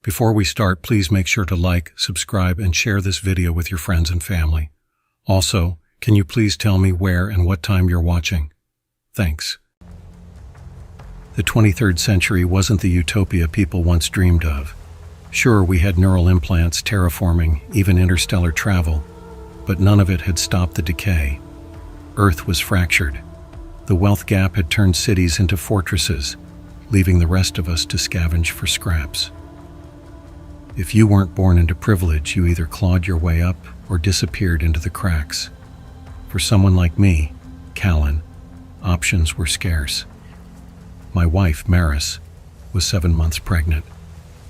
Before we start, please make sure to like, subscribe, and share this video with your friends and family. Also, can you please tell me where and what time you're watching? Thanks. The 23rd century wasn't the utopia people once dreamed of. Sure, we had neural implants, terraforming, even interstellar travel, but none of it had stopped the decay. Earth was fractured. The wealth gap had turned cities into fortresses, leaving the rest of us to scavenge for scraps. If you weren't born into privilege, you either clawed your way up or disappeared into the cracks. For someone like me, Callan, options were scarce. My wife, Maris, was 7 months pregnant,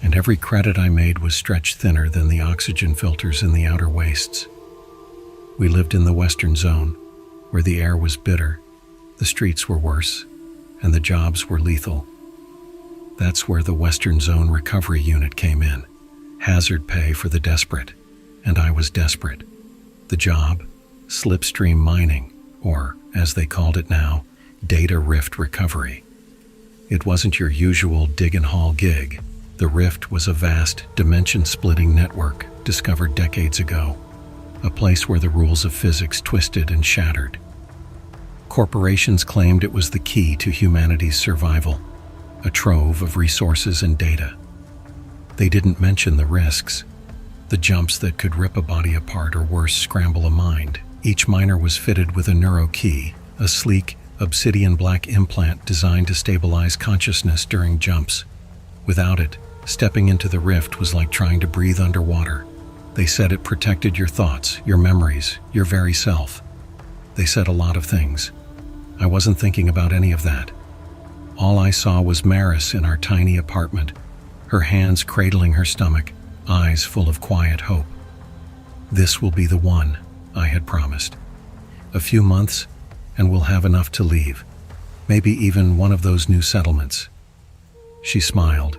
and every credit I made was stretched thinner than the oxygen filters in the outer wastes. We lived in the Western Zone, where the air was bitter, the streets were worse, and the jobs were lethal. That's where the Western Zone Recovery Unit came in. Hazard pay for the desperate, and I was desperate. The job? Slipstream mining, or, as they called it now, data rift recovery. It wasn't your usual dig-and-haul gig. The rift was a vast, dimension-splitting network discovered decades ago, a place where the rules of physics twisted and shattered. Corporations claimed it was the key to humanity's survival, a trove of resources and data. They didn't mention the risks, the jumps that could rip a body apart or worse, scramble a mind. Each miner was fitted with a neuro key, a sleek, obsidian black implant designed to stabilize consciousness during jumps. Without it, stepping into the rift was like trying to breathe underwater. They said it protected your thoughts, your memories, your very self. They said a lot of things. I wasn't thinking about any of that. All I saw was Maris in our tiny apartment, her hands cradling her stomach, eyes full of quiet hope. This will be the one, I had promised. A few months, and we'll have enough to leave. Maybe even one of those new settlements. She smiled,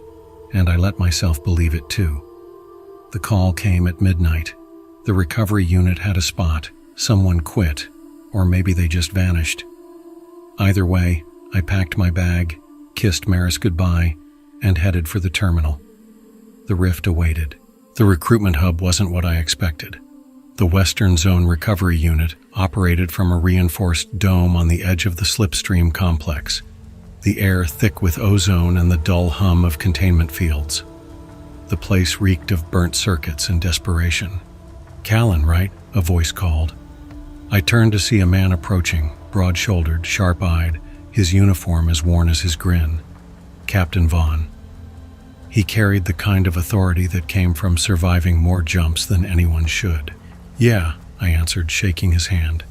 and I let myself believe it too. The call came at midnight. The recovery unit had a spot. Someone quit, or maybe they just vanished. Either way, I packed my bag, kissed Maris goodbye, and headed for the terminal. The rift awaited. The recruitment hub wasn't what I expected. The Western Zone Recovery Unit operated from a reinforced dome on the edge of the slipstream complex, the air thick with ozone and the dull hum of containment fields. The place reeked of burnt circuits and desperation. "Callan, right?" a voice called. I turned to see a man approaching, broad-shouldered, sharp-eyed, his uniform as worn as his grin. Captain Vaughn. He carried the kind of authority that came from surviving more jumps than anyone should. "Yeah," I answered, shaking his hand.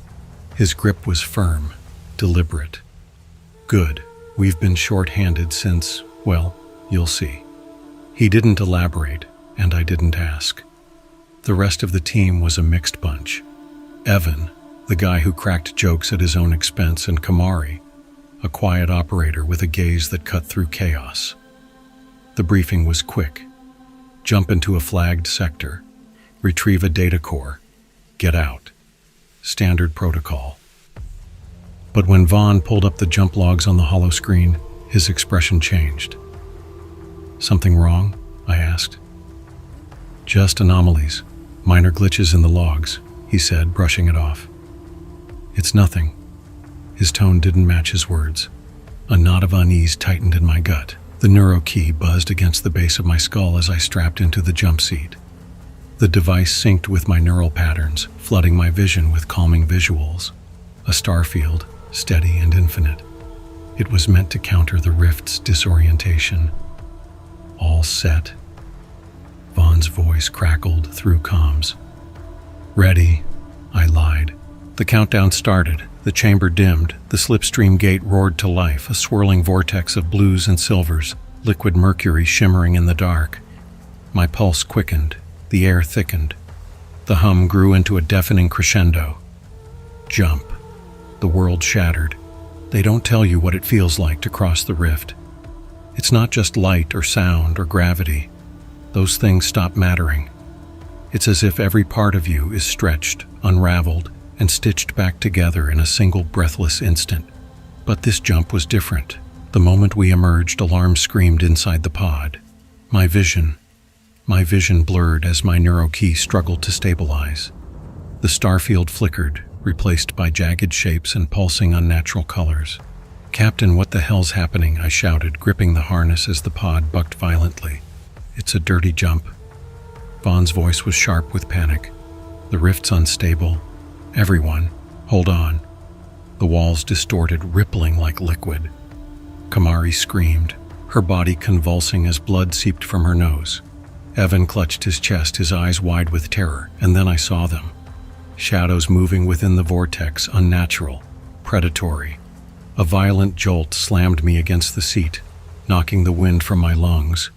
His grip was firm, deliberate. "Good. We've been short-handed since, well, you'll see." He didn't elaborate, and I didn't ask. The rest of the team was a mixed bunch. Evan, the guy who cracked jokes at his own expense, and Kamari, a quiet operator with a gaze that cut through chaos. The briefing was quick. Jump into a flagged sector. Retrieve a data core. Get out. Standard protocol. But when Vaughn pulled up the jump logs on the holo screen, his expression changed. "Something wrong?" I asked. "Just anomalies. Minor glitches in the logs," he said, brushing it off. "It's nothing." His tone didn't match his words. A knot of unease tightened in my gut. The neuro key buzzed against the base of my skull as I strapped into the jump seat. The device synced with my neural patterns, flooding my vision with calming visuals. A star field, steady and infinite. It was meant to counter the rift's disorientation. "All set." Vaughn's voice crackled through comms. "Ready," I lied. The countdown started. The chamber dimmed. The slipstream gate roared to life, a swirling vortex of blues and silvers, liquid mercury shimmering in the dark. My pulse quickened. The air thickened. The hum grew into a deafening crescendo. Jump. The world shattered. They don't tell you what it feels like to cross the rift. It's not just light or sound or gravity. Those things stop mattering. It's as if every part of you is stretched, unraveled, and stitched back together in a single breathless instant. But this jump was different. The moment we emerged, alarm screamed inside the pod. My vision, My vision blurred as my neurokey struggled to stabilize. The starfield flickered, replaced by jagged shapes and pulsing unnatural colors. "Captain, what the hell's happening?" I shouted, gripping the harness as the pod bucked violently. "It's a dirty jump." Vaughn's voice was sharp with panic. "The rift's unstable. Everyone, hold on." The walls distorted, rippling like liquid. Kamari screamed, her body convulsing as blood seeped from her nose. Evan clutched his chest, his eyes wide with terror, and then I saw them. Shadows moving within the vortex, unnatural, predatory. A violent jolt slammed me against the seat, knocking the wind from my lungs.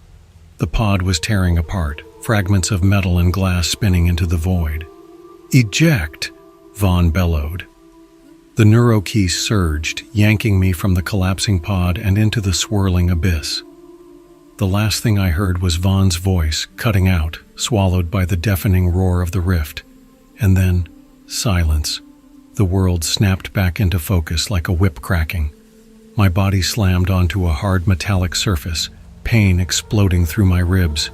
The pod was tearing apart, fragments of metal and glass spinning into the void. "Eject!" Vaughn bellowed. The neurokey surged, yanking me from the collapsing pod and into the swirling abyss. The last thing I heard was Vaughn's voice, cutting out, swallowed by the deafening roar of the rift. And then, silence. The world snapped back into focus like a whip cracking. My body slammed onto a hard metallic surface, pain exploding through my ribs.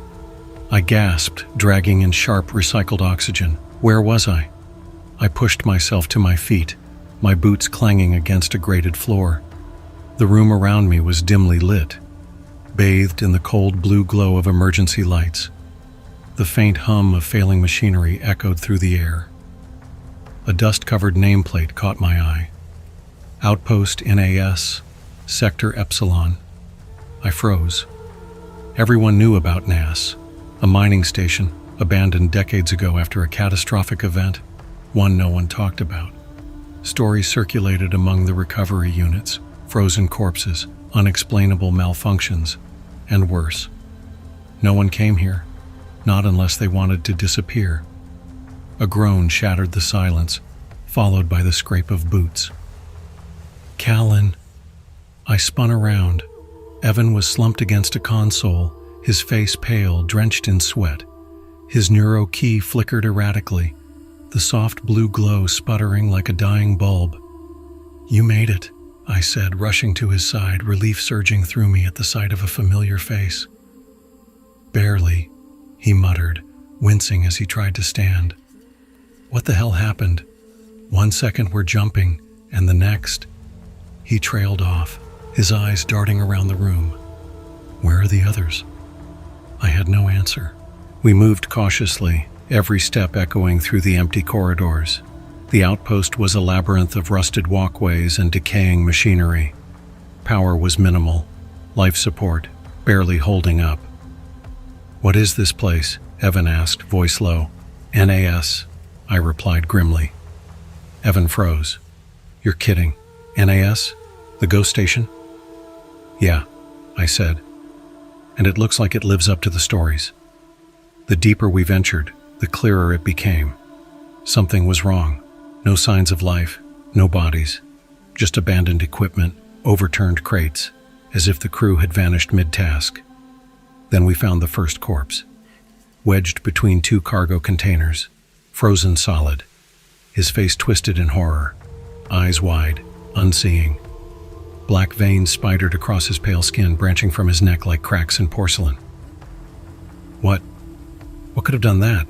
I gasped, dragging in sharp recycled oxygen. Where was I? I pushed myself to my feet, my boots clanging against a grated floor. The room around me was dimly lit, bathed in the cold blue glow of emergency lights. The faint hum of failing machinery echoed through the air. A dust-covered nameplate caught my eye. Outpost NAS, Sector Epsilon. I froze. Everyone knew about NAS, a mining station abandoned decades ago after a catastrophic event, one no one talked about. Stories circulated among the recovery units, frozen corpses, unexplainable malfunctions, and worse. No one came here, not unless they wanted to disappear. A groan shattered the silence, followed by the scrape of boots. "Callan." I spun around. Evan was slumped against a console, his face pale, drenched in sweat. His neurokey flickered erratically, the soft blue glow sputtering like a dying bulb. "You made it," I said, rushing to his side, relief surging through me at the sight of a familiar face. "Barely," he muttered, wincing as he tried to stand. "What the hell happened? 1 second we're jumping, and the next..." He trailed off, his eyes darting around the room. "Where are the others?" I had no answer. We moved cautiously, every step echoing through the empty corridors. The outpost was a labyrinth of rusted walkways and decaying machinery. Power was minimal, life support barely holding up. "What is this place?" Evan asked, voice low. "NAS," I replied grimly. Evan froze. "You're kidding. NAS? The ghost station?" "Yeah," I said. "And it looks like it lives up to the stories." The deeper we ventured, the clearer it became. Something was wrong. No signs of life, no bodies, just abandoned equipment, overturned crates, as if the crew had vanished mid-task. Then we found the first corpse, wedged between 2 cargo containers, frozen solid, his face twisted in horror, eyes wide, unseeing. Black veins spidered across his pale skin, branching from his neck like cracks in porcelain. What could have done that?"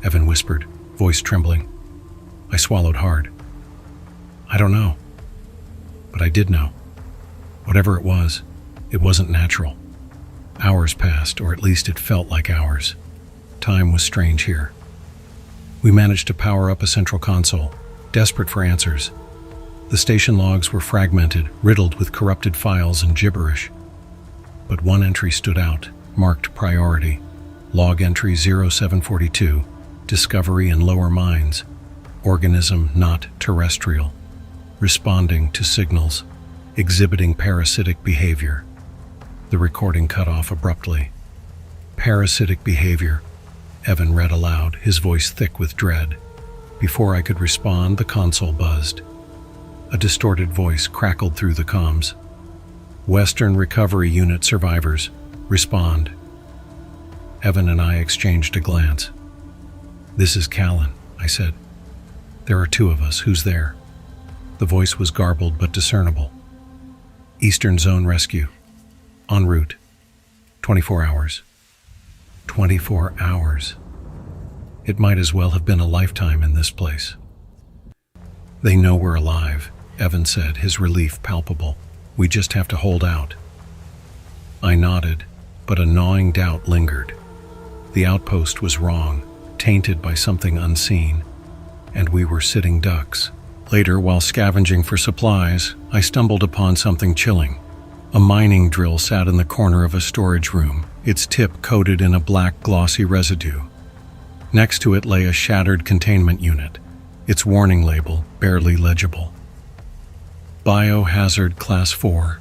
Evan whispered, voice trembling. I swallowed hard. "I don't know. But I did know. Whatever it wasn't natural." Hours passed, or at least it felt like hours. Time was strange here. We managed to power up a central console, desperate for answers. The station logs were fragmented, riddled with corrupted files and gibberish. But one entry stood out, marked priority. Log entry 0742, discovery in lower mines. Organism not terrestrial. Responding to signals. Exhibiting parasitic behavior. The recording cut off abruptly. "Parasitic behavior," Evan read aloud, his voice thick with dread. Before I could respond, the console buzzed. A distorted voice crackled through the comms. "Western Recovery Unit survivors, respond." Evan and I exchanged a glance. "This is Callan," I said. "There are 2 of us. Who's there?" The voice was garbled but discernible. "Eastern Zone Rescue. En route. 24 hours." 24 hours. It might as well have been a lifetime in this place. They know we're alive, Evan said, his relief palpable. We just have to hold out. I nodded, but a gnawing doubt lingered. The outpost was wrong, tainted by something unseen, and we were sitting ducks. Later, while scavenging for supplies, I stumbled upon something chilling. A mining drill sat in the corner of a storage room, its tip coated in a black glossy residue. Next to it lay a shattered containment unit, its warning label barely legible. Biohazard Class 4.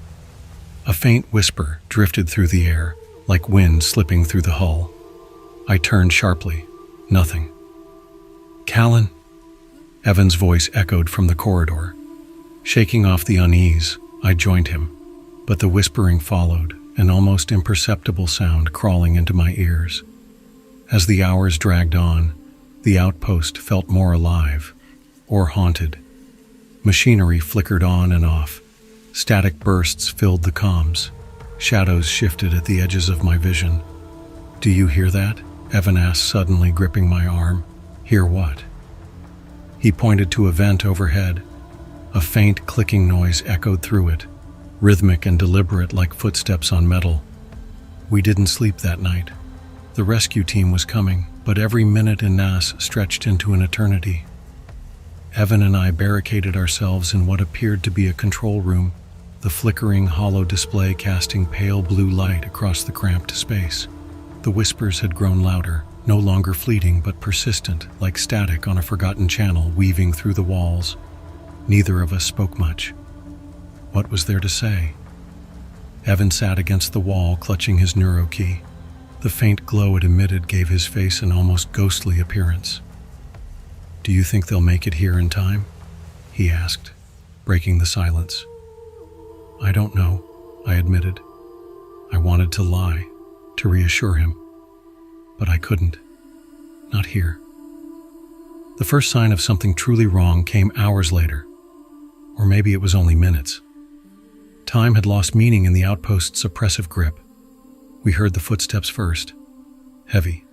A faint whisper drifted through the air, like wind slipping through the hull. I turned sharply. Nothing. Callan? Evan's voice echoed from the corridor. Shaking off the unease, I joined him, but the whispering followed, an almost imperceptible sound crawling into my ears. As the hours dragged on, the outpost felt more alive, or haunted. Machinery flickered on and off. Static bursts filled the comms. Shadows shifted at the edges of my vision. "Do you hear that?" Evan asked, suddenly gripping my arm. "Hear what?" He pointed to a vent overhead. A faint clicking noise echoed through it, rhythmic and deliberate like footsteps on metal. We didn't sleep that night. The rescue team was coming, but every minute in Nass stretched into an eternity. Evan and I barricaded ourselves in what appeared to be a control room, the flickering hollow display casting pale blue light across the cramped space. The whispers had grown louder, no longer fleeting but persistent, like static on a forgotten channel weaving through the walls. Neither of us spoke much. What was there to say? Evan sat against the wall, clutching his neuro key. The faint glow it emitted gave his face an almost ghostly appearance. "Do you think they'll make it here in time?" he asked, breaking the silence. "I don't know," I admitted. I wanted to lie, to reassure him, but I couldn't. Not here. The first sign of something truly wrong came hours later, or maybe it was only minutes. Time had lost meaning in the outpost's oppressive grip. We heard the footsteps first. Heavy,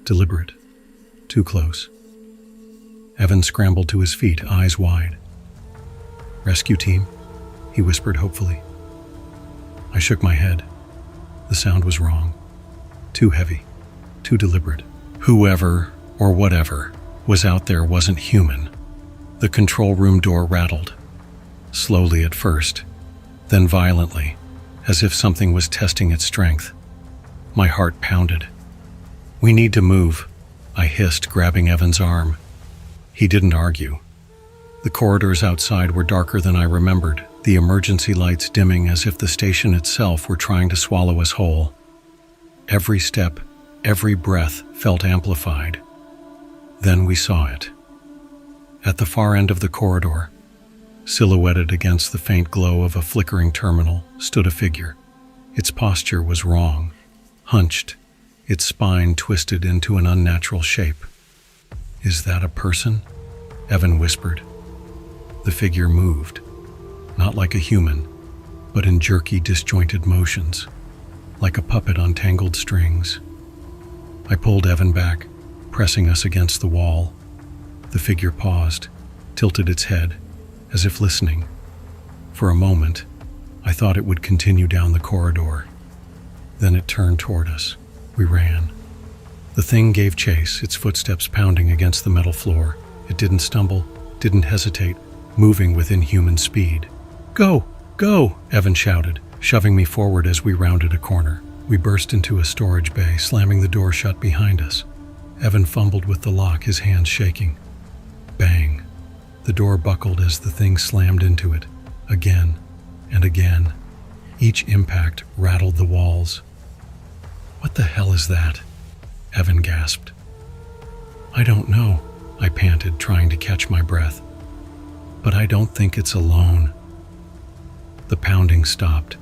deliberate, too close. Evan scrambled to his feet, eyes wide. "Rescue team?" he whispered hopefully. I shook my head. The sound was wrong. Too heavy, too deliberate. Whoever, or whatever, was out there wasn't human. The control room door rattled. Slowly at first, then violently, as if something was testing its strength. My heart pounded. "We need to move," I hissed, grabbing Evan's arm. He didn't argue. The corridors outside were darker than I remembered, the emergency lights dimming as if the station itself were trying to swallow us whole. Every step, every breath felt amplified. Then we saw it. At the far end of the corridor, silhouetted against the faint glow of a flickering terminal, stood a figure. Its posture was wrong, hunched, its spine twisted into an unnatural shape. "Is that a person?" Evan whispered. The figure moved, not like a human, but in jerky, disjointed motions, like a puppet on tangled strings. I pulled Evan back, pressing us against the wall. The figure paused, tilted its head, as if listening. For a moment, I thought it would continue down the corridor. Then it turned toward us. We ran. The thing gave chase, its footsteps pounding against the metal floor. It didn't stumble, didn't hesitate, moving with inhuman speed. "Go! Go!" Evan shouted, shoving me forward as we rounded a corner. We burst into a storage bay, slamming the door shut behind us. Evan fumbled with the lock, his hands shaking. Bang! The door buckled as the thing slammed into it, again and again. Each impact rattled the walls. "What the hell is that?" Evan gasped. "I don't know," I panted, trying to catch my breath. "But I don't think it's alone." The pounding stopped.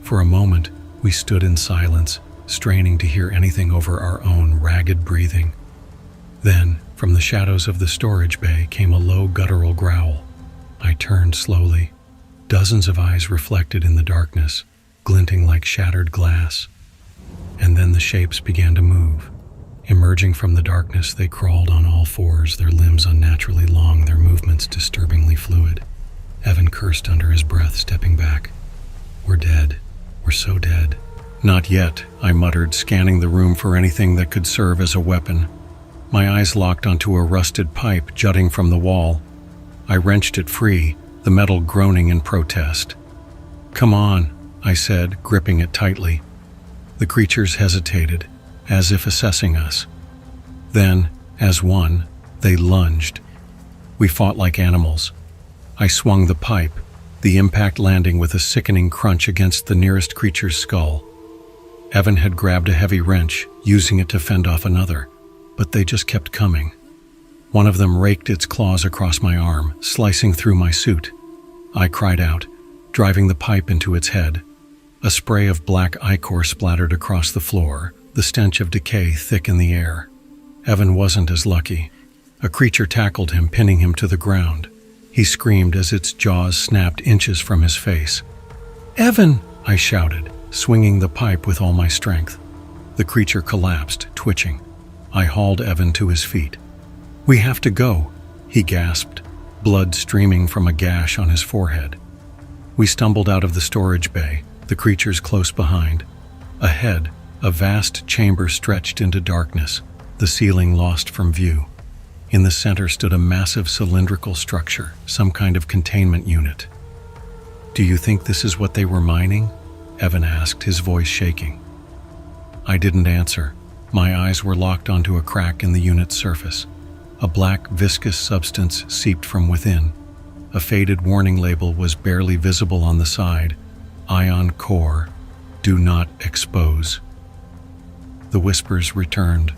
For a moment, we stood in silence, straining to hear anything over our own ragged breathing. Then, from the shadows of the storage bay came a low guttural growl. I turned slowly. Dozens of eyes reflected in the darkness, glinting like shattered glass. and then the shapes began to move. Emerging from the darkness, they crawled on all fours, their limbs unnaturally long, their movements disturbingly fluid. Evan cursed under his breath, stepping back. "We're dead. We're so dead." "Not yet," I muttered, scanning the room for anything that could serve as a weapon. My eyes locked onto a rusted pipe jutting from the wall. I wrenched it free, the metal groaning in protest. "Come on," I said, gripping it tightly. The creatures hesitated, as if assessing us. Then, as one, they lunged. We fought like animals. I swung the pipe, the impact landing with a sickening crunch against the nearest creature's skull. Evan had grabbed a heavy wrench, using it to fend off another, but they just kept coming. One of them raked its claws across my arm, slicing through my suit. I cried out, driving the pipe into its head. A spray of black ichor splattered across the floor, the stench of decay thick in the air. Evan wasn't as lucky. A creature tackled him, pinning him to the ground. He screamed as its jaws snapped inches from his face. "Evan!" I shouted, swinging the pipe with all my strength. The creature collapsed, twitching. I hauled Evan to his feet. "We have to go," he gasped, blood streaming from a gash on his forehead. We stumbled out of the storage bay, the creatures close behind. Ahead, a vast chamber stretched into darkness, the ceiling lost from view. In the center stood a massive cylindrical structure, some kind of containment unit. "Do you think this is what they were mining?" Evan asked, his voice shaking. I didn't answer. My eyes were locked onto a crack in the unit's surface. A black, viscous substance seeped from within. A faded warning label was barely visible on the side. Ion core, do not expose. The whispers returned,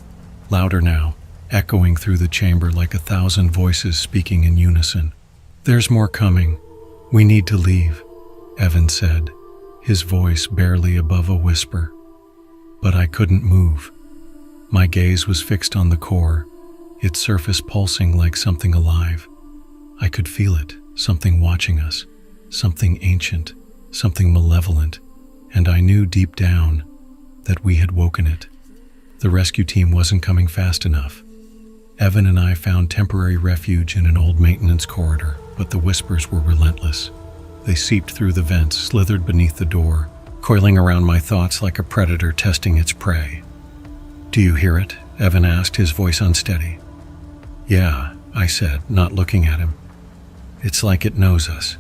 louder now, echoing through the chamber like 1,000 voices speaking in unison. "There's more coming. We need to leave," Evan said, his voice barely above a whisper. But I couldn't move. My gaze was fixed on the core, its surface pulsing like something alive. I could feel it, something watching us, something ancient, something malevolent, and I knew deep down that we had woken it. The rescue team wasn't coming fast enough. Evan and I found temporary refuge in an old maintenance corridor, but the whispers were relentless. They seeped through the vents, slithered beneath the door, coiling around my thoughts like a predator testing its prey. "Do you hear it?" Evan asked, his voice unsteady. "Yeah," I said, not looking at him. "It's like it knows us,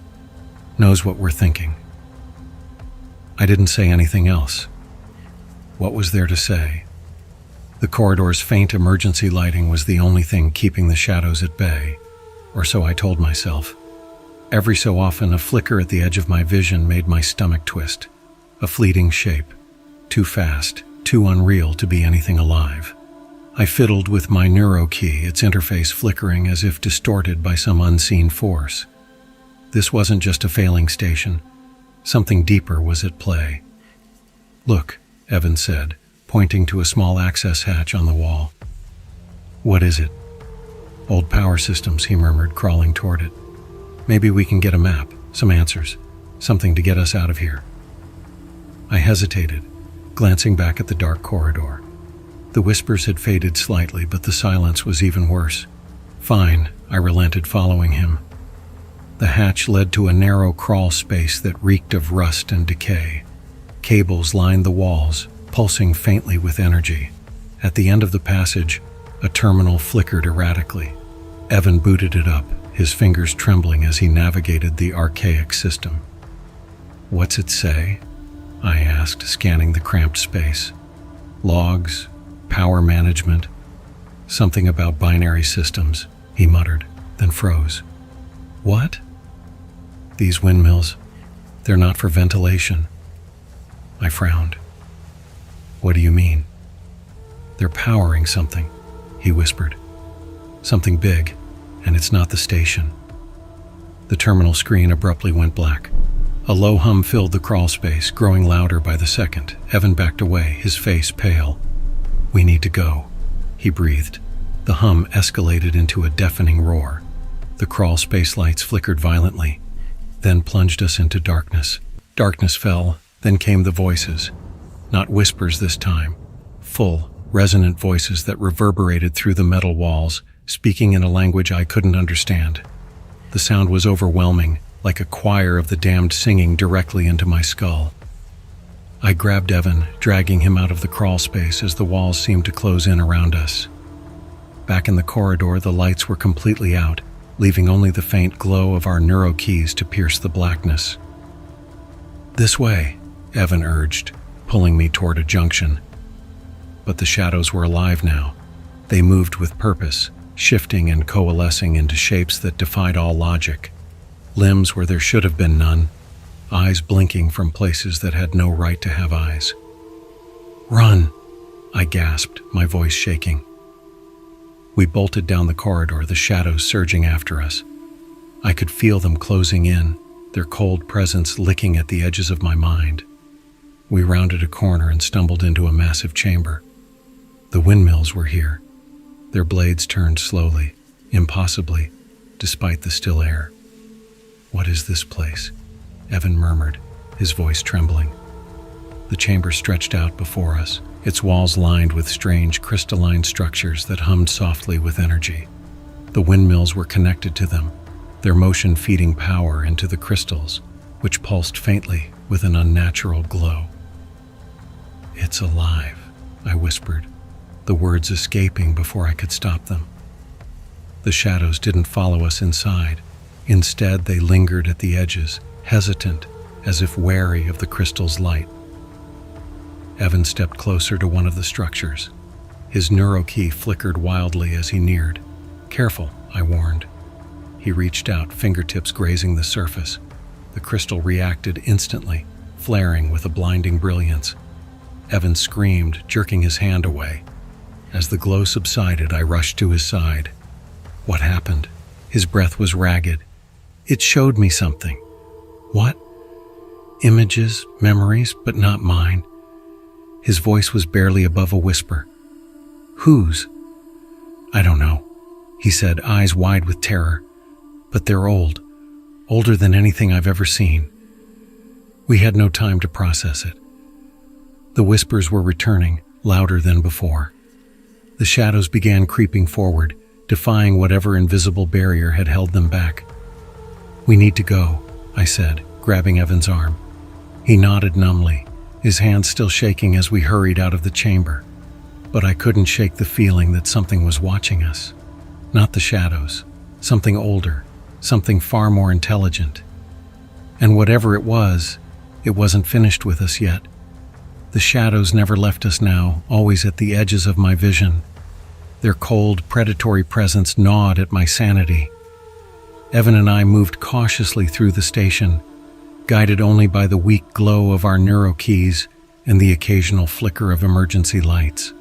knows what we're thinking." I didn't say anything else. What was there to say? The corridor's faint emergency lighting was the only thing keeping the shadows at bay, or so I told myself. Every so often, a flicker at the edge of my vision made my stomach twist. A fleeting shape, too fast, too unreal to be anything alive. I fiddled with my neuro key, its interface flickering as if distorted by some unseen force. This wasn't just a failing station. Something deeper was at play. "Look," Evan said, pointing to a small access hatch on the wall. "What is it?" "Old power systems," he murmured, crawling toward it. "Maybe we can get a map, some answers, something to get us out of here." I hesitated, glancing back at the dark corridor. The whispers had faded slightly, but the silence was even worse. "Fine," I relented, following him. The hatch led to a narrow crawl space that reeked of rust and decay. Cables lined the walls, pulsing faintly with energy. At the end of the passage, a terminal flickered erratically. Evan booted it up, his fingers trembling as he navigated the archaic system. "What's it say?" I asked, scanning the cramped space. "Logs, power management, something about binary systems," he muttered, then froze. "What?" "These windmills, they're not for ventilation." I frowned. "What do you mean?" "They're powering something," he whispered. "Something big, and it's not the station." The terminal screen abruptly went black. A low hum filled the crawl space, growing louder by the second. Evan backed away, his face pale. "We need to go," he breathed. The hum escalated into a deafening roar. The crawl space lights flickered violently, then plunged us into darkness. Darkness fell, then came the voices. Not whispers this time. Full, resonant voices that reverberated through the metal walls, speaking in a language I couldn't understand. The sound was overwhelming, like a choir of the damned singing directly into my skull. I grabbed Evan, dragging him out of the crawl space as the walls seemed to close in around us. Back in the corridor, the lights were completely out, leaving only the faint glow of our neurokeys to pierce the blackness. "This way," Evan urged, pulling me toward a junction. But the shadows were alive now. They moved with purpose, shifting and coalescing into shapes that defied all logic. Limbs where there should have been none, eyes blinking from places that had no right to have eyes. "Run!" I gasped, my voice shaking. We bolted down the corridor, the shadows surging after us. I could feel them closing in, their cold presence licking at the edges of my mind. We rounded a corner and stumbled into a massive chamber. The windmills were here. Their blades turned slowly, impossibly, despite the still air. "What is this place?" Evan murmured, his voice trembling. The chamber stretched out before us, its walls lined with strange crystalline structures that hummed softly with energy. The windmills were connected to them, their motion feeding power into the crystals, which pulsed faintly with an unnatural glow. "It's alive," I whispered, the words escaping before I could stop them. The shadows didn't follow us inside. Instead, they lingered at the edges, hesitant, as if wary of the crystal's light. Evan stepped closer to one of the structures. His neurokey flickered wildly as he neared. "Careful," I warned. He reached out, fingertips grazing the surface. The crystal reacted instantly, flaring with a blinding brilliance. Evan screamed, jerking his hand away. As the glow subsided, I rushed to his side. "What happened?" His breath was ragged. "It showed me something." "What?" "Images, memories, but not mine." His voice was barely above a whisper. "Whose?" "I don't know," he said, eyes wide with terror. "But they're old. Older than anything I've ever seen." We had no time to process it. The whispers were returning, louder than before. The shadows began creeping forward, defying whatever invisible barrier had held them back. "We need to go," I said, grabbing Evan's arm. He nodded numbly, his hands still shaking as we hurried out of the chamber. But I couldn't shake the feeling that something was watching us. Not the shadows, something older, something far more intelligent. And whatever it wasn't finished with us yet. The shadows never left us now, always at the edges of my vision. Their cold, predatory presence gnawed at my sanity. Evan and I moved cautiously through the station, guided only by the weak glow of our neurokeys and the occasional flicker of emergency lights.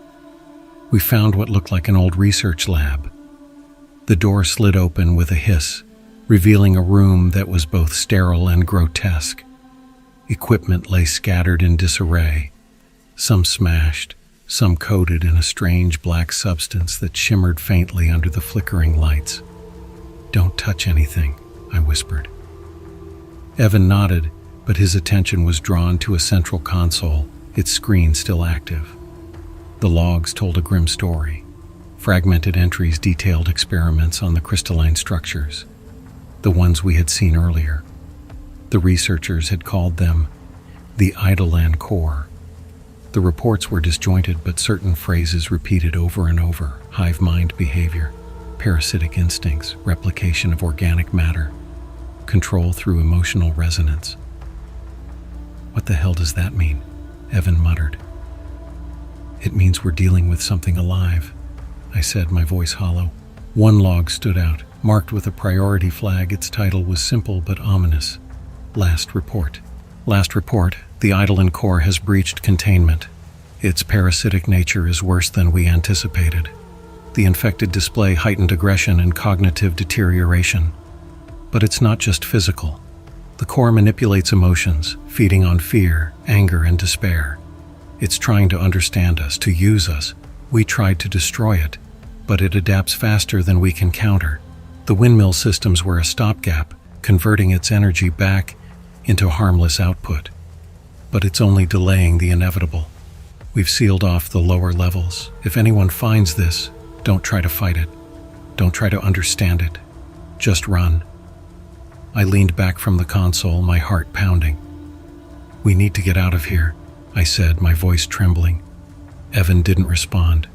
We found what looked like an old research lab. The door slid open with a hiss, revealing a room that was both sterile and grotesque. Equipment lay scattered in disarray, some smashed, some coated in a strange black substance that shimmered faintly under the flickering lights. "Don't touch anything," I whispered. Evan nodded, but his attention was drawn to a central console, its screen still active. The logs told a grim story. Fragmented entries detailed experiments on the crystalline structures, the ones we had seen earlier. The researchers had called them the Eidolon Core. The reports were disjointed, but certain phrases repeated over and over: hive mind behavior, parasitic instincts, replication of organic matter, control through emotional resonance. "What the hell does that mean?" Evan muttered. "It means we're dealing with something alive," I said, my voice hollow. One log stood out, marked with a priority flag. Its title was simple but ominous: Last Report. Last report, the Eidolon Core has breached containment. Its parasitic nature is worse than we anticipated. The infected display heightened aggression and cognitive deterioration. But it's not just physical. The core manipulates emotions, feeding on fear, anger, and despair. It's trying to understand us, to use us. We tried to destroy it, but it adapts faster than we can counter. The windmill systems were a stopgap, converting its energy back into harmless output. But it's only delaying the inevitable. We've sealed off the lower levels. If anyone finds this, don't try to fight it. Don't try to understand it. Just run. I leaned back from the console, my heart pounding. We need to get out of here, I said, my voice trembling. Evan didn't respond.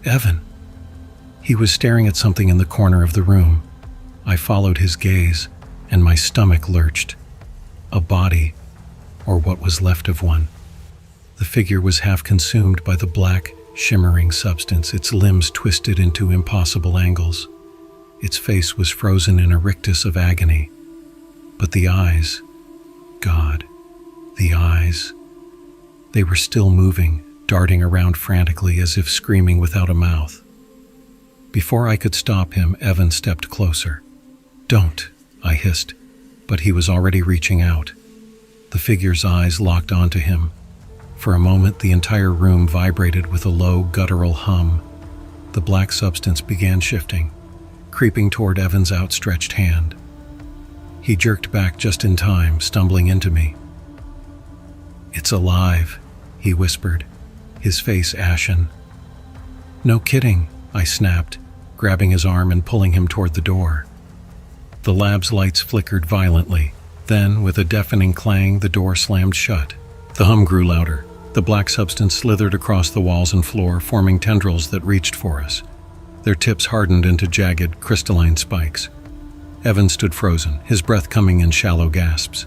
Evan! He was staring at something in the corner of the room. I followed his gaze, and my stomach lurched. A body, or what was left of one. The figure was half consumed by the black, shimmering substance, its limbs twisted into impossible angles. Its face was frozen in a rictus of agony. But the eyes, God, the eyes. They were still moving, darting around frantically as if screaming without a mouth. Before I could stop him, Evan stepped closer. Don't, I hissed, but he was already reaching out. The figure's eyes locked onto him. For a moment, the entire room vibrated with a low, guttural hum. The black substance began shifting, creeping toward Evan's outstretched hand. He jerked back just in time, stumbling into me. It's alive, he whispered, his face ashen. No kidding, I snapped, grabbing his arm and pulling him toward the door. The lab's lights flickered violently. Then, with a deafening clang, the door slammed shut. The hum grew louder. The black substance slithered across the walls and floor, forming tendrils that reached for us. Their tips hardened into jagged, crystalline spikes. Evan stood frozen, his breath coming in shallow gasps.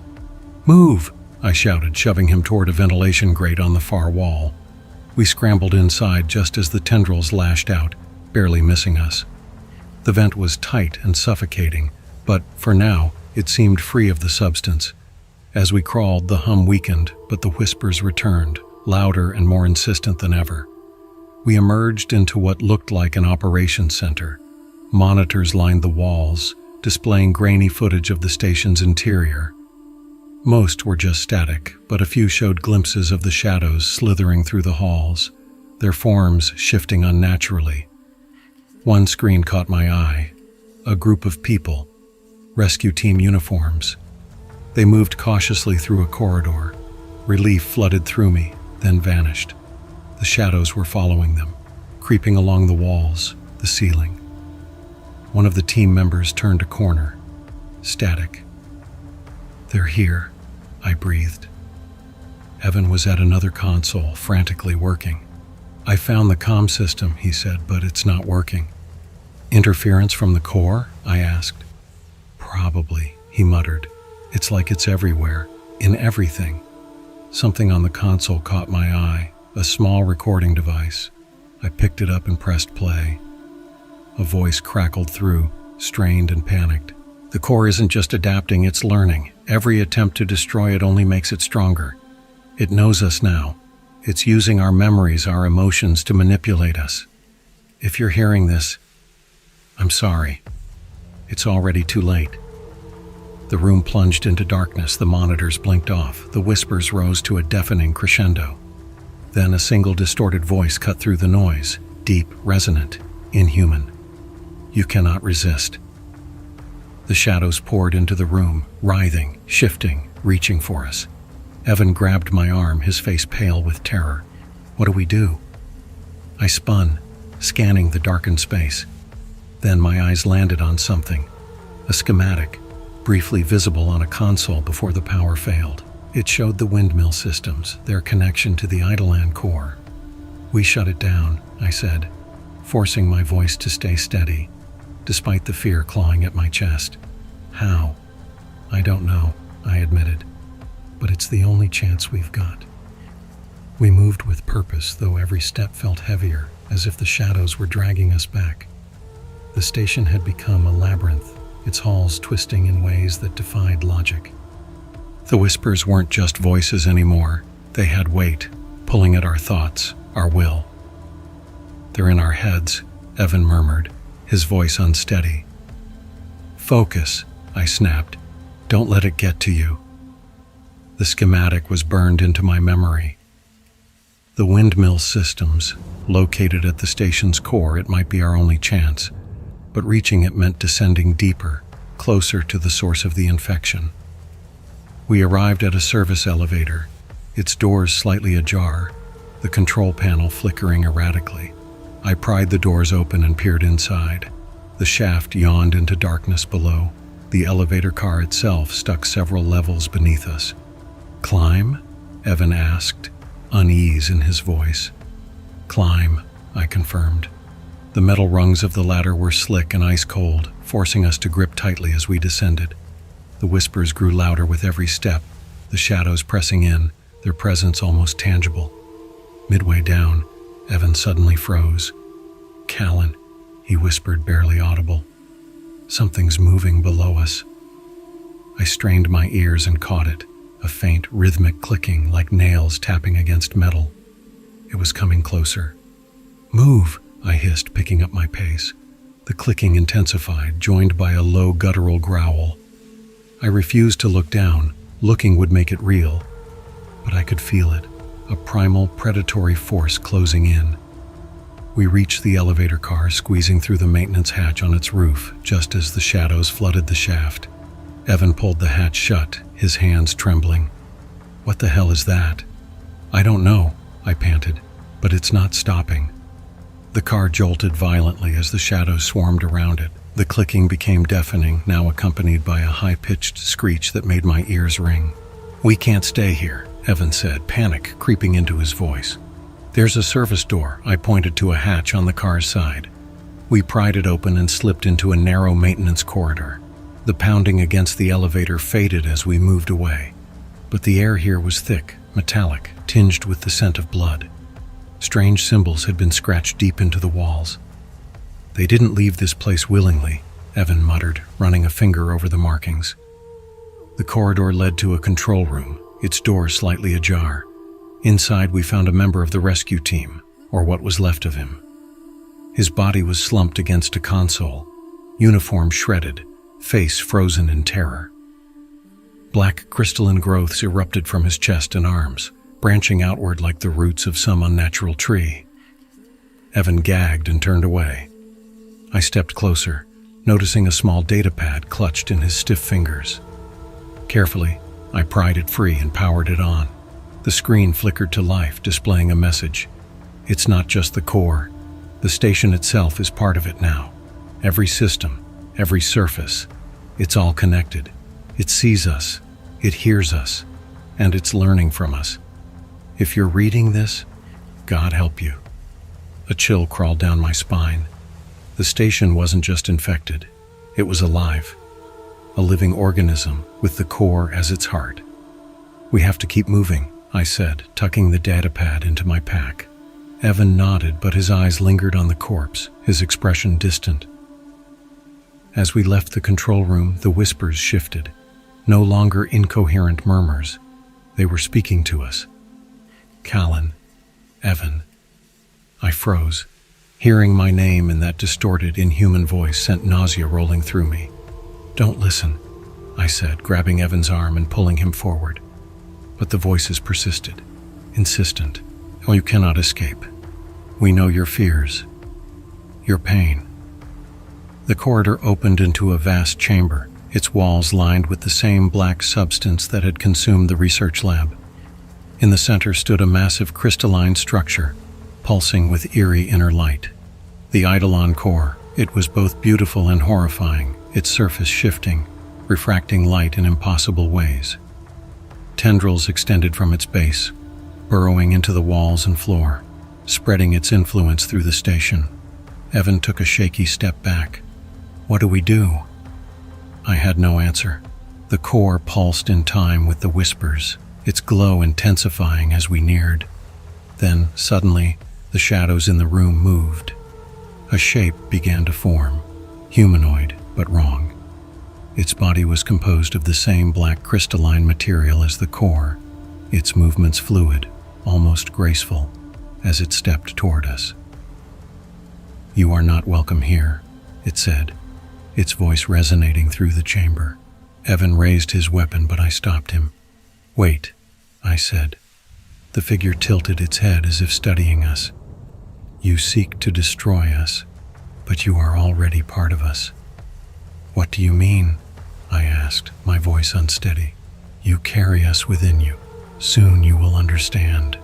Move! I shouted, shoving him toward a ventilation grate on the far wall. We scrambled inside just as the tendrils lashed out, barely missing us. The vent was tight and suffocating, but, for now, it seemed free of the substance. As we crawled, the hum weakened, but the whispers returned, louder and more insistent than ever. We emerged into what looked like an operations center. Monitors lined the walls, displaying grainy footage of the station's interior. Most were just static, but a few showed glimpses of the shadows slithering through the halls, their forms shifting unnaturally. One screen caught my eye. A group of people, rescue team uniforms. They moved cautiously through a corridor. Relief flooded through me, then vanished. The shadows were following them, creeping along the walls, the ceiling. One of the team members turned a corner. Static. They're here, I breathed. Evan was at another console, frantically working. I found the comm system, he said, but it's not working. Interference from the core? I asked. Probably, he muttered. It's like it's everywhere, in everything. Something on the console caught my eye, a small recording device. I picked it up and pressed play. A voice crackled through, strained and panicked. The core isn't just adapting, it's learning. Every attempt to destroy it only makes it stronger. It knows us now. It's using our memories, our emotions to manipulate us. If you're hearing this, I'm sorry. It's already too late. The room plunged into darkness, the monitors blinked off, the whispers rose to a deafening crescendo. Then a single distorted voice cut through the noise, deep, resonant, inhuman. You cannot resist. The shadows poured into the room, writhing, shifting, reaching for us. Evan grabbed my arm, his face pale with terror. What do we do? I spun, scanning the darkened space. Then my eyes landed on something, a schematic, briefly visible on a console before the power failed. It showed the windmill systems, their connection to the Eidolon core. We shut it down, I said, forcing my voice to stay steady, despite the fear clawing at my chest. How? I don't know, I admitted, but it's the only chance we've got. We moved with purpose, though every step felt heavier, as if the shadows were dragging us back. The station had become a labyrinth, its halls twisting in ways that defied logic. The whispers weren't just voices anymore. They had weight, pulling at our thoughts, our will. They're in our heads, Evan murmured, his voice unsteady. Focus, I snapped. Don't let it get to you. The schematic was burned into my memory. The windmill systems, located at the station's core, it might be our only chance, but reaching it meant descending deeper, closer to the source of the infection. We arrived at a service elevator, its doors slightly ajar. the control panel flickering erratically. I pried the doors open and peered inside. The shaft yawned into darkness below. The elevator car itself stuck several levels beneath us. "Climb?" Evan asked, unease in his voice. "Climb," I confirmed. The metal rungs of the ladder were slick and ice-cold, forcing us to grip tightly as we descended. The whispers grew louder with every step, the shadows pressing in, their presence almost tangible. Midway down, Evan suddenly froze. "Callan," he whispered, barely audible. "Something's moving below us." I strained my ears and caught it, a faint, rhythmic clicking like nails tapping against metal. It was coming closer. "Move," I hissed, picking up my pace. The clicking intensified, joined by a low, guttural growl. I refused to look down. Looking would make it real. But I could feel it, a primal, predatory force closing in. We reached the elevator car, squeezing through the maintenance hatch on its roof, just as the shadows flooded the shaft. Evan pulled the hatch shut, his hands trembling. "What the hell is that?" "I don't know," I panted, "but it's not stopping." The car jolted violently as the shadows swarmed around it. The clicking became deafening, now accompanied by a high-pitched screech that made my ears ring. "We can't stay here," Evan said, panic creeping into his voice. "There's a service door," I pointed to a hatch on the car's side. We pried it open and slipped into a narrow maintenance corridor. The pounding against the elevator faded as we moved away. But the air here was thick, metallic, tinged with the scent of blood. Strange symbols had been scratched deep into the walls. "They didn't leave this place willingly," Evan muttered, running a finger over the markings. The corridor led to a control room, its door slightly ajar. Inside, we found a member of the rescue team, or what was left of him. His body was slumped against a console, uniform shredded, face frozen in terror. Black crystalline growths erupted from his chest and arms, branching outward like the roots of some unnatural tree. Evan gagged and turned away. I stepped closer, noticing a small datapad clutched in his stiff fingers. Carefully, I pried it free and powered it on. The screen flickered to life, displaying a message. "It's not just the core. The station itself is part of it now. Every system, every surface, it's all connected. It sees us, it hears us, and it's learning from us. If you're reading this, God help you." A chill crawled down my spine. The station wasn't just infected, it was alive. A living organism with the core as its heart. "We have to keep moving," I said, tucking the datapad into my pack. Evan nodded, but his eyes lingered on the corpse, his expression distant. As we left the control room, the whispers shifted. No longer incoherent murmurs. They were speaking to us. "Callan, Evan." I froze. Hearing my name in that distorted, inhuman voice sent nausea rolling through me. "Don't listen," I said, grabbing Evan's arm and pulling him forward. But the voices persisted, insistent. "Oh, you cannot escape. We know your fears, your pain." The corridor opened into a vast chamber, its walls lined with the same black substance that had consumed the research lab. In the center stood a massive crystalline structure, pulsing with eerie inner light. The Eidolon core. It was both beautiful and horrifying, its surface shifting, refracting light in impossible ways. Tendrils extended from its base, burrowing into the walls and floor, spreading its influence through the station. Evan took a shaky step back. "What do we do?" I had no answer. The core pulsed in time with the whispers, its glow intensifying as we neared. Then, suddenly, the shadows in the room moved. A shape began to form, humanoid but wrong. Its body was composed of the same black crystalline material as the core, its movements fluid, almost graceful, as it stepped toward us. "You are not welcome here," it said, its voice resonating through the chamber. Evan raised his weapon, but I stopped him. "Wait," I said. The figure tilted its head as if studying us. "You seek to destroy us, but you are already part of us." "What do you mean?" I asked, my voice unsteady. "You carry us within you. Soon you will understand."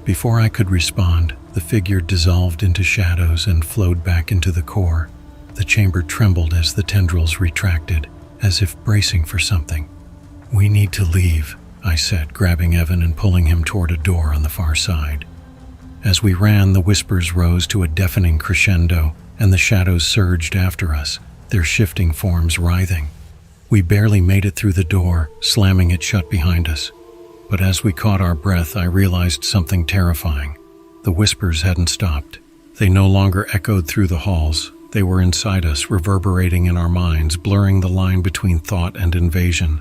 Before I could respond, the figure dissolved into shadows and flowed back into the core. The chamber trembled as the tendrils retracted, as if bracing for something. "We need to leave," I said, grabbing Evan and pulling him toward a door on the far side. As we ran, the whispers rose to a deafening crescendo, and the shadows surged after us, their shifting forms writhing. We barely made it through the door, slamming it shut behind us. But as we caught our breath, I realized something terrifying. The whispers hadn't stopped. They no longer echoed through the halls. They were inside us, reverberating in our minds, blurring the line between thought and invasion.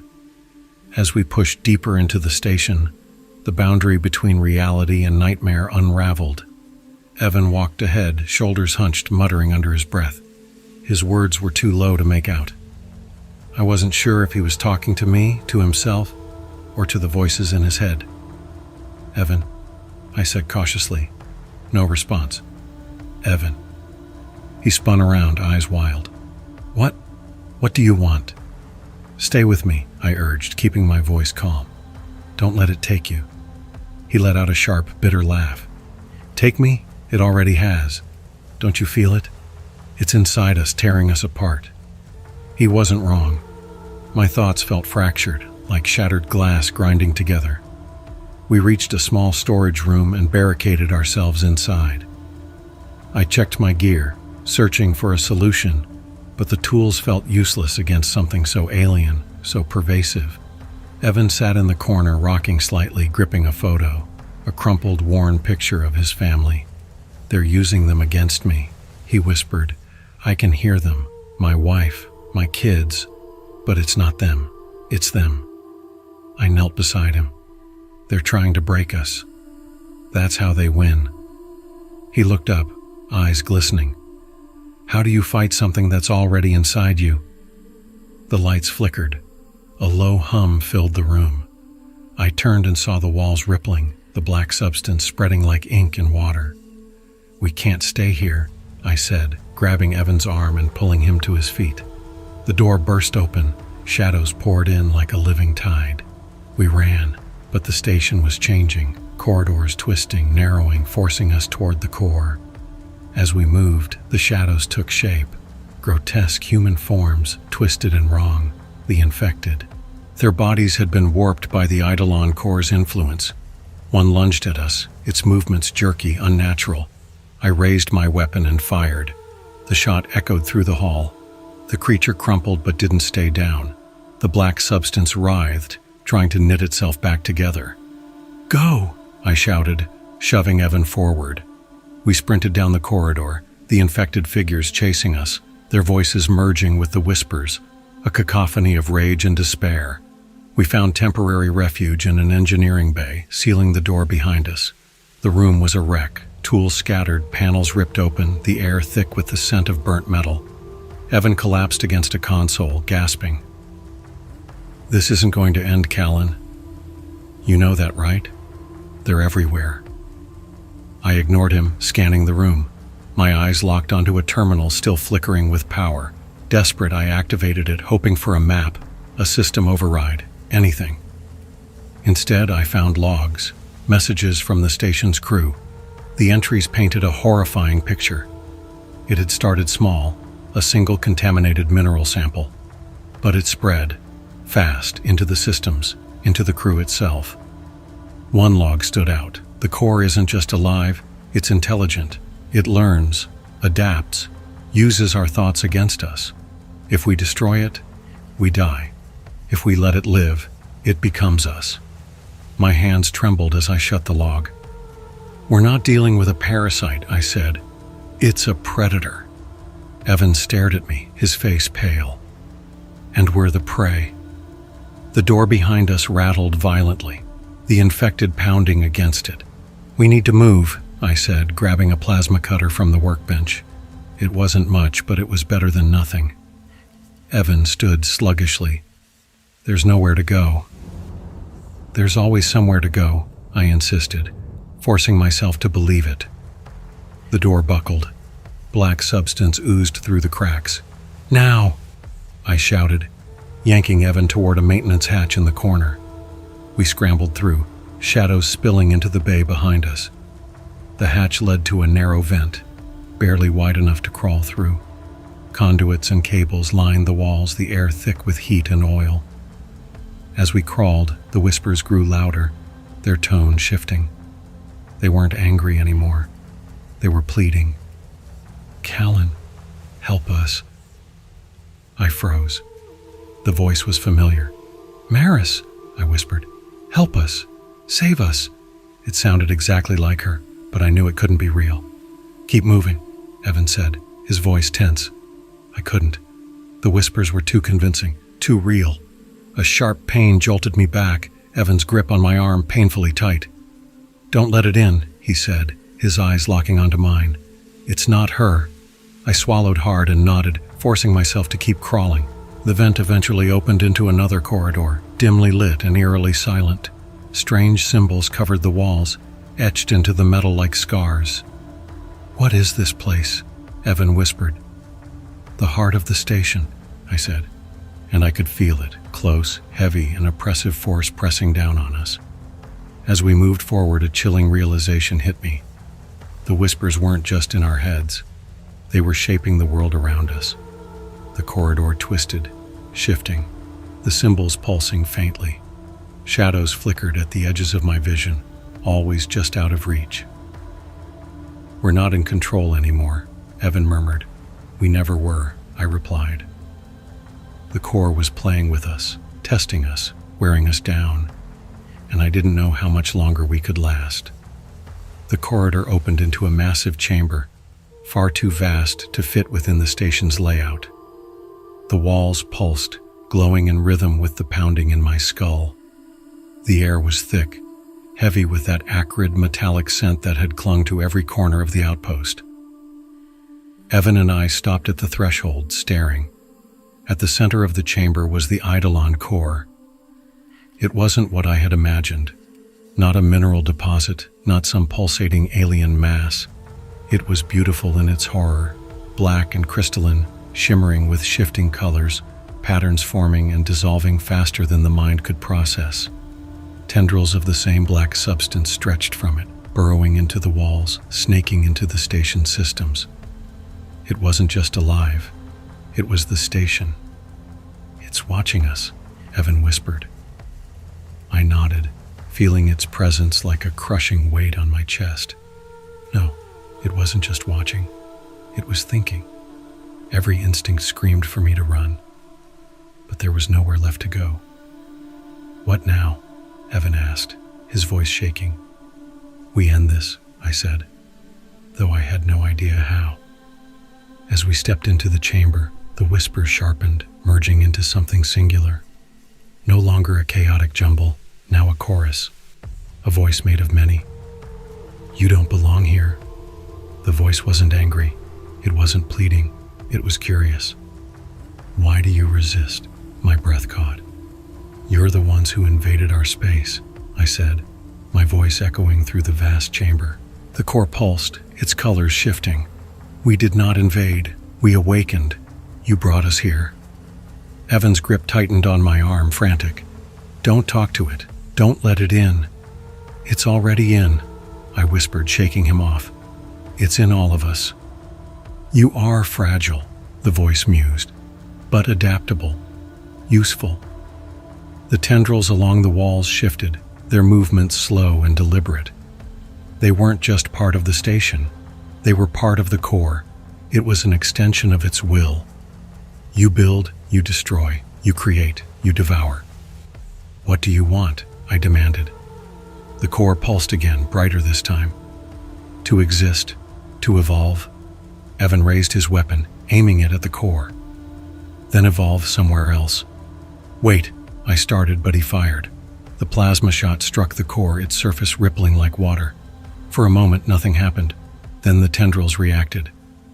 As we pushed deeper into the station, the boundary between reality and nightmare unraveled. Evan walked ahead, shoulders hunched, muttering under his breath. His words were too low to make out. I wasn't sure if he was talking to me, to himself, or to the voices in his head. "Evan," I said cautiously. No response. "Evan." He spun around, eyes wild. What? What do you want?" "Stay with me," I urged, keeping my voice calm. "Don't let it take you." He let out a sharp, bitter laugh. "Take me? It already has. Don't you feel it? It's inside us, tearing us apart." He wasn't wrong. My thoughts felt fractured, like shattered glass grinding together. We reached a small storage room and barricaded ourselves inside. I checked my gear, searching for a solution, but the tools felt useless against something so alien, so pervasive. Evan sat in the corner, rocking slightly, gripping a photo, a crumpled, worn picture of his family. "They're using them against me," he whispered. "I can hear them, my wife, my kids, but it's not them, it's them." I knelt beside him. "They're trying to break us. That's how they win." He looked up, eyes glistening. "How do you fight something that's already inside you?" The lights flickered. A low hum filled the room. I turned and saw the walls rippling, the black substance spreading like ink in water. "We can't stay here," I said, grabbing Evan's arm and pulling him to his feet. The door burst open, shadows poured in like a living tide. We ran, but the station was changing, corridors twisting, narrowing, forcing us toward the core. As we moved, the shadows took shape, grotesque human forms, twisted and wrong, the infected. Their bodies had been warped by the Eidolon core's influence. One lunged at us, its movements jerky, unnatural. I raised my weapon and fired. The shot echoed through the hall. The creature crumpled but didn't stay down. The black substance writhed, trying to knit itself back together. "Go!" I shouted, shoving Evan forward. We sprinted down the corridor, the infected figures chasing us, their voices merging with the whispers, a cacophony of rage and despair. We found temporary refuge in an engineering bay, sealing the door behind us. The room was a wreck, tools scattered, panels ripped open, the air thick with the scent of burnt metal. Evan collapsed against a console, gasping. "This isn't going to end, Callan. You know that, right? They're everywhere." I ignored him, scanning the room. My eyes locked onto a terminal still flickering with power. Desperate, I activated it, hoping for a map, a system override, anything. Instead, I found logs, messages from the station's crew. The entries painted a horrifying picture. It had started small, a single contaminated mineral sample. But it spread, fast, into the systems, into the crew itself. One log stood out. The core isn't just alive, it's intelligent. It learns, adapts, uses our thoughts against us. If we destroy it, we die. If we let it live, it becomes us. My hands trembled as I shut the log. "We're not dealing with a parasite," I said. "It's a predator." Evan stared at me, his face pale. "And we're the prey." The door behind us rattled violently, the infected pounding against it. "We need to move," I said, grabbing a plasma cutter from the workbench. It wasn't much, but it was better than nothing. Evan stood sluggishly. "There's nowhere to go." "There's always somewhere to go," I insisted, forcing myself to believe it. The door buckled. Black substance oozed through the cracks. "Now!" I shouted, yanking Evan toward a maintenance hatch in the corner. We scrambled through, shadows spilling into the bay behind us. The hatch led to a narrow vent, barely wide enough to crawl through. Conduits and cables lined the walls, the air thick with heat and oil. As we crawled, the whispers grew louder, their tone shifting. They weren't angry anymore. They were pleading. "Callan, help us." I froze. The voice was familiar. "Maris," I whispered. "Help us. Save us." It sounded exactly like her, but I knew it couldn't be real. "Keep moving," Evan said, his voice tense. I couldn't. The whispers were too convincing, too real. A sharp pain jolted me back, Evan's grip on my arm painfully tight. "Don't let it in," he said, his eyes locking onto mine. "It's not her." I swallowed hard and nodded, forcing myself to keep crawling. The vent eventually opened into another corridor, dimly lit and eerily silent. Strange symbols covered the walls, etched into the metal like scars. "What is this place?" Evan whispered. "The heart of the station," I said, and I could feel it, close, heavy, an oppressive force pressing down on us. As we moved forward, a chilling realization hit me. The whispers weren't just in our heads. They were shaping the world around us. The corridor twisted, shifting, the symbols pulsing faintly. Shadows flickered at the edges of my vision, always just out of reach. "We're not in control anymore," Evan murmured. "We never were," I replied. The core was playing with us, testing us, wearing us down, and I didn't know how much longer we could last. The corridor opened into a massive chamber, far too vast to fit within the station's layout. The walls pulsed, glowing in rhythm with the pounding in my skull. The air was thick, heavy with that acrid metallic scent that had clung to every corner of the outpost. Evan and I stopped at the threshold, staring. At the center of the chamber was the Eidolon core. It wasn't what I had imagined. Not a mineral deposit, not some pulsating alien mass. It was beautiful in its horror, black and crystalline, shimmering with shifting colors, patterns forming and dissolving faster than the mind could process. Tendrils of the same black substance stretched from it, burrowing into the walls, snaking into the station systems. It wasn't just alive. It was the station. "It's watching us," Evan whispered. I nodded, feeling its presence like a crushing weight on my chest. No, it wasn't just watching. It was thinking. Every instinct screamed for me to run. But there was nowhere left to go. "What now?" Evan asked, his voice shaking. "We end this," I said, though I had no idea how. As we stepped into the chamber, the whispers sharpened, merging into something singular. No longer a chaotic jumble, now a chorus, a voice made of many. "You don't belong here." The voice wasn't angry. It wasn't pleading. It was curious. "Why do you resist?" My breath caught. "You're the ones who invaded our space," I said, my voice echoing through the vast chamber. The core pulsed, its colors shifting. "We did not invade. We awakened. You brought us here." Evan's grip tightened on my arm, frantic. "Don't talk to it. Don't let it in." "It's already in," I whispered, shaking him off. "It's in all of us." "You are fragile," the voice mused, "but adaptable, useful." The tendrils along the walls shifted, their movements slow and deliberate. They weren't just part of the station. They were part of the core. It was an extension of its will. You build, you destroy, you create, you devour. "What do you want?" I demanded. The core pulsed again, brighter this time. "To exist, to evolve." Evan raised his weapon, aiming it at the core. "Then evolve somewhere else." "Wait," I started, but he fired. The plasma shot struck the core, its surface rippling like water. For a moment, nothing happened. Then the tendrils reacted.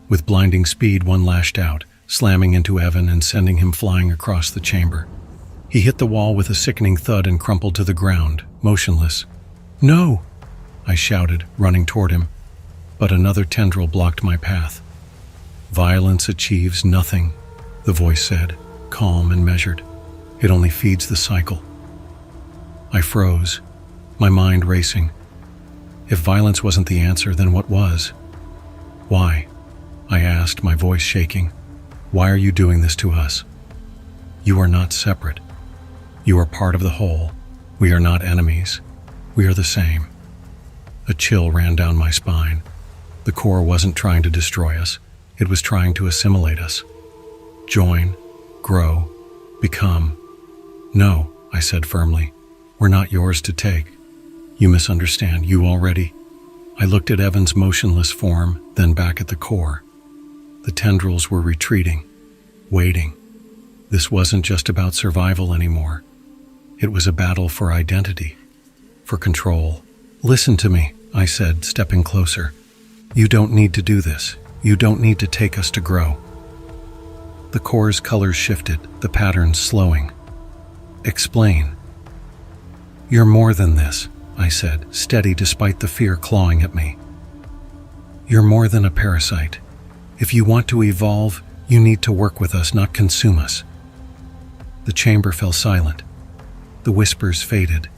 With blinding speed, one lashed out, slamming into Evan and sending him flying across the chamber. He hit the wall with a sickening thud and crumpled to the ground, motionless. "No!" I shouted, running toward him. But another tendril blocked my path. "Violence achieves nothing," the voice said, calm and measured. "It only feeds the cycle." I froze, my mind racing. If violence wasn't the answer, then what was? Why? I asked, my voice shaking. Why are you doing this to us? You are not separate. You are part of the whole. We are not enemies. We are the same. A chill ran down my spine. The core wasn't trying to destroy us. It was trying to assimilate us. Join, grow, become. No, I said firmly. We're not yours to take. You misunderstand. You already. I looked at Evan's motionless form, then back at the core. The tendrils were retreating, waiting. This wasn't just about survival anymore. It was a battle for identity, for control. Listen to me, I said, stepping closer. You don't need to do this. You don't need to take us to grow. The core's colors shifted, the patterns slowing. Explain. You're more than this, I said, steady despite the fear clawing at me. You're more than a parasite. If you want to evolve, you need to work with us, not consume us. The chamber fell silent. The whispers faded.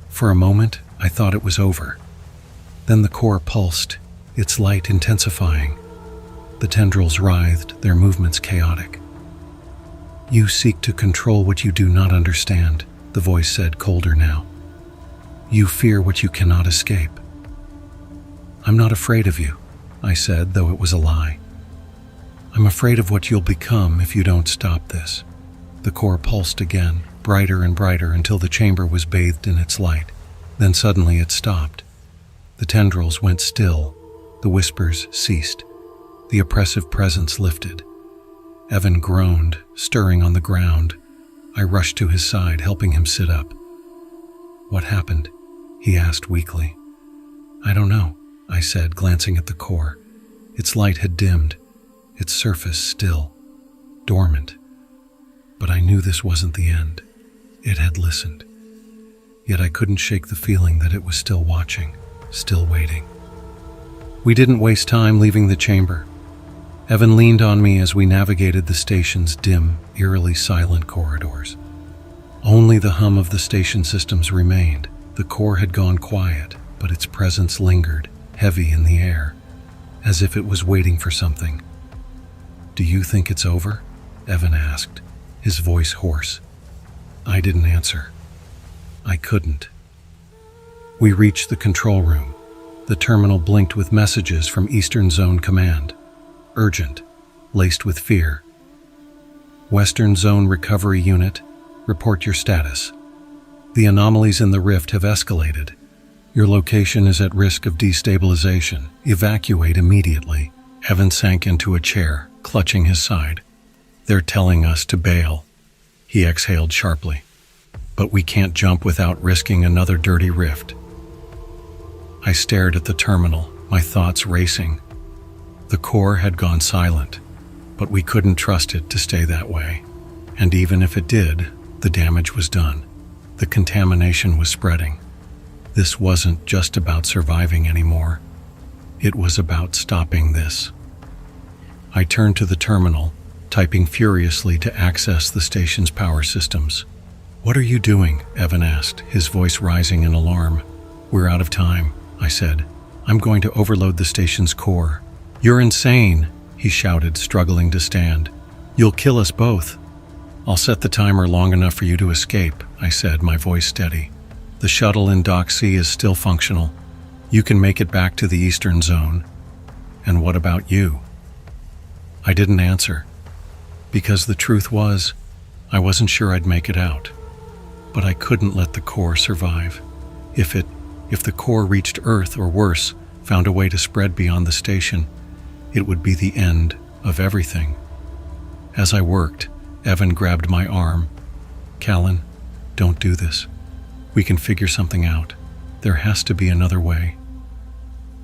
For a moment, I thought it was over. Then the core pulsed, its light intensifying. The tendrils writhed, their movements chaotic. You seek to control what you do not understand, the voice said, colder now. You fear what you cannot escape. I'm not afraid of you, I said, though it was a lie. I'm afraid of what you'll become if you don't stop this. The core pulsed again, brighter and brighter until the chamber was bathed in its light. Then suddenly it stopped. The tendrils went still. The whispers ceased. The oppressive presence lifted. Evan groaned, stirring on the ground. I rushed to his side, helping him sit up. What happened? He asked weakly. I don't know, I said, glancing at the core. Its light had dimmed, its surface still, dormant. But I knew this wasn't the end. It had listened. Yet I couldn't shake the feeling that it was still watching, still waiting. We didn't waste time leaving the chamber. Evan leaned on me as we navigated the station's dim, eerily silent corridors. Only the hum of the station systems remained. The core had gone quiet, but its presence lingered, heavy in the air, as if it was waiting for something. Do you think it's over? Evan asked, his voice hoarse. I didn't answer. I couldn't. We reached the control room. The terminal blinked with messages from Eastern Zone Command. Urgent, laced with fear. Western Zone Recovery Unit, report your status. The anomalies in the rift have escalated. Your location is at risk of destabilization. Evacuate immediately. Evan sank into a chair, clutching his side. They're telling us to bail. He exhaled sharply. But we can't jump without risking another dirty rift. I stared at the terminal, my thoughts racing. The core had gone silent, but we couldn't trust it to stay that way. And even if it did, the damage was done. The contamination was spreading. This wasn't just about surviving anymore. It was about stopping this. I turned to the terminal, typing furiously to access the station's power systems. What are you doing? Evan asked, his voice rising in alarm. We're out of time, I said. I'm going to overload the station's core. You're insane, he shouted, struggling to stand. You'll kill us both. I'll set the timer long enough for you to escape, I said, my voice steady. The shuttle in Dock C is still functional. You can make it back to the Eastern Zone. And what about you? I didn't answer, because the truth was, I wasn't sure I'd make it out. But I couldn't let the core survive. If the core reached Earth, or worse, found a way to spread beyond the station, it would be the end of everything. As I worked, Evan grabbed my arm. Callan, don't do this. We can figure something out. There has to be another way.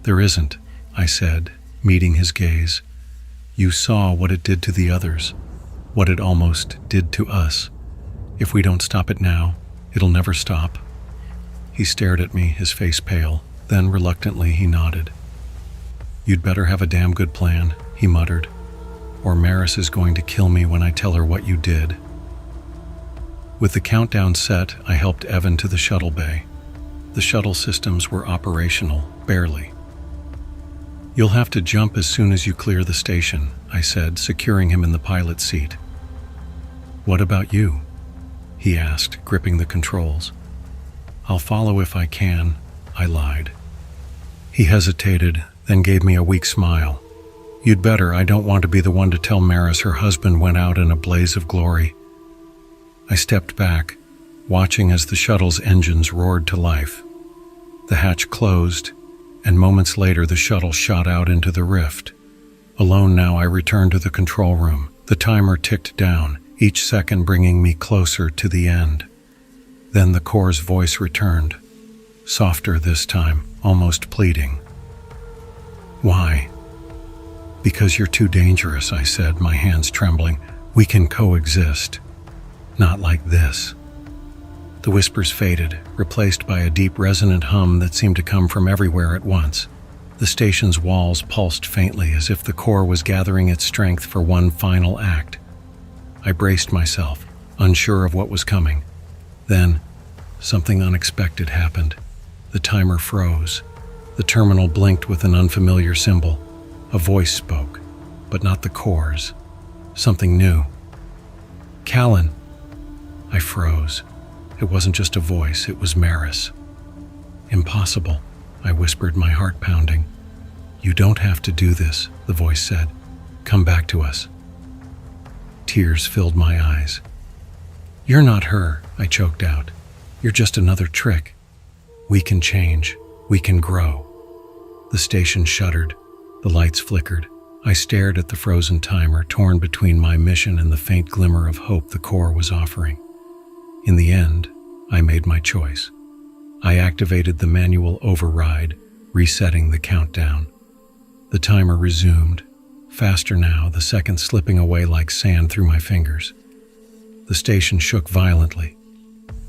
There isn't, I said, meeting his gaze. You saw what it did to the others, what it almost did to us. If we don't stop it now, it'll never stop. He stared at me, his face pale. Then reluctantly he nodded. You'd better have a damn good plan, he muttered, or Maris is going to kill me when I tell her what you did. With the countdown set, I helped Evan to the shuttle bay. The shuttle systems were operational, barely. "You'll have to jump as soon as you clear the station," I said, securing him in the pilot's seat. "What about you?" he asked, gripping the controls. "I'll follow if I can," I lied. He hesitated, then gave me a weak smile. "You'd better. I don't want to be the one to tell Maris her husband went out in a blaze of glory." I stepped back, watching as the shuttle's engines roared to life. The hatch closed, and moments later the shuttle shot out into the rift. Alone now, I returned to the control room. The timer ticked down, each second bringing me closer to the end. Then the core's voice returned, softer this time, almost pleading. "Why?" "Because you're too dangerous," I said, my hands trembling. "We can coexist. Not like this." The whispers faded, replaced by a deep resonant hum that seemed to come from everywhere at once. The station's walls pulsed faintly, as if the core was gathering its strength for one final act. I braced myself, unsure of what was coming. Then, something unexpected happened. The timer froze. The terminal blinked with an unfamiliar symbol. A voice spoke, but not the core's. Something new. "Callan." I froze. It wasn't just a voice, it was Maris. "Impossible," I whispered, my heart pounding. "You don't have to do this," the voice said. "Come back to us." Tears filled my eyes. "You're not her," I choked out. "You're just another trick. We can change. We can grow." The station shuddered. The lights flickered. I stared at the frozen timer, torn between my mission and the faint glimmer of hope the core was offering. In the end, I made my choice. I activated the manual override, resetting the countdown. The timer resumed, faster now, the seconds slipping away like sand through my fingers. The station shook violently.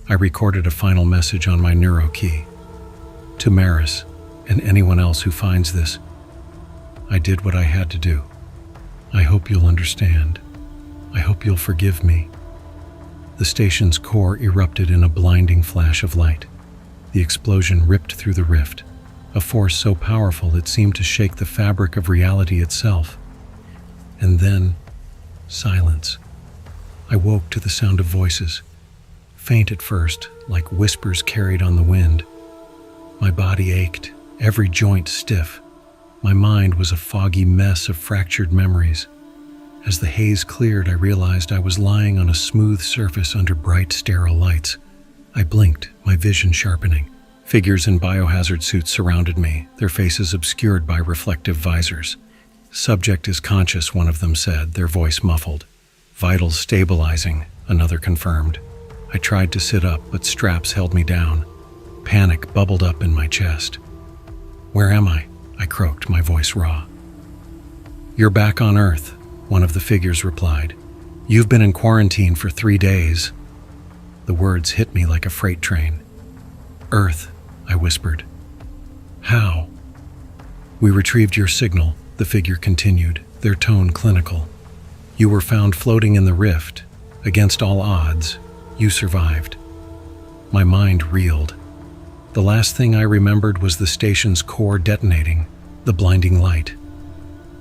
I recorded a final message on my neuro key. "To Maris, and anyone else who finds this, I did what I had to do. I hope you'll understand. I hope you'll forgive me." The station's core erupted in a blinding flash of light. The explosion ripped through the rift, a force so powerful it seemed to shake the fabric of reality itself. And then, silence. I woke to the sound of voices, faint at first, like whispers carried on the wind. My body ached, every joint stiff. My mind was a foggy mess of fractured memories. As the haze cleared, I realized I was lying on a smooth surface under bright, sterile lights. I blinked, my vision sharpening. Figures in biohazard suits surrounded me, their faces obscured by reflective visors. "Subject is conscious," one of them said, their voice muffled. "Vitals stabilizing," another confirmed. I tried to sit up, but straps held me down. Panic bubbled up in my chest. "Where am I?" I croaked, my voice raw. "You're back on Earth," one of the figures replied. "You've been in quarantine for 3 days." The words hit me like a freight train. "Earth," I whispered. "How?" "We retrieved your signal," the figure continued, their tone clinical. "You were found floating in the rift. Against all odds, you survived." My mind reeled. The last thing I remembered was the station's core detonating, the blinding light.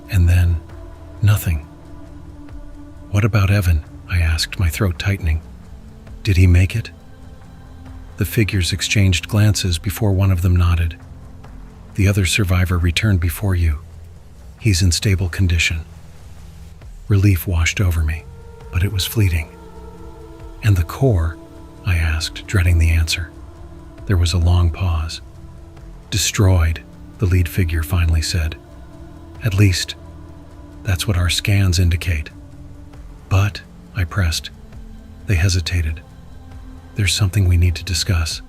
And then, nothing. "What about Evan?" I asked, my throat tightening. "Did he make it?" The figures exchanged glances before one of them nodded. "The other survivor returned before you. He's in stable condition." Relief washed over me, but it was fleeting. "And the core?" I asked, dreading the answer. There was a long pause. "Destroyed," the lead figure finally said. "At least, that's what our scans indicate." "But," I pressed. They hesitated. "There's something we need to discuss."